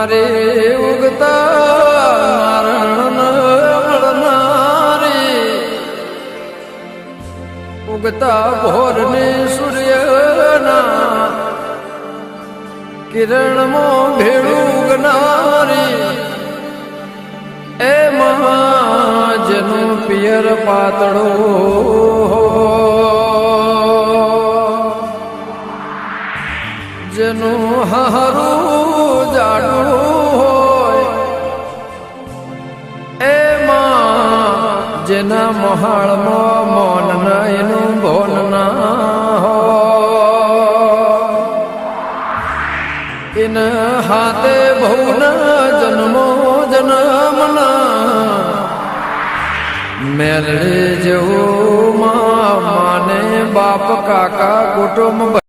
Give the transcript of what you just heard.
મારે ઉગતા નારાયણ મળનારી ઉગતા ભોરને સૂર્યના કિરણમાં ભેળું ઉગનારી એ જેનું પિયર પાતળો જેનું હારું જાડું હોય એમાં જેના મહાળમાં મોન ના એનું ભોન ના હોય એન હાથે ભવના જન્મો જન્મના મેલડી જેવું માને બાપ કાકા કુટુંબ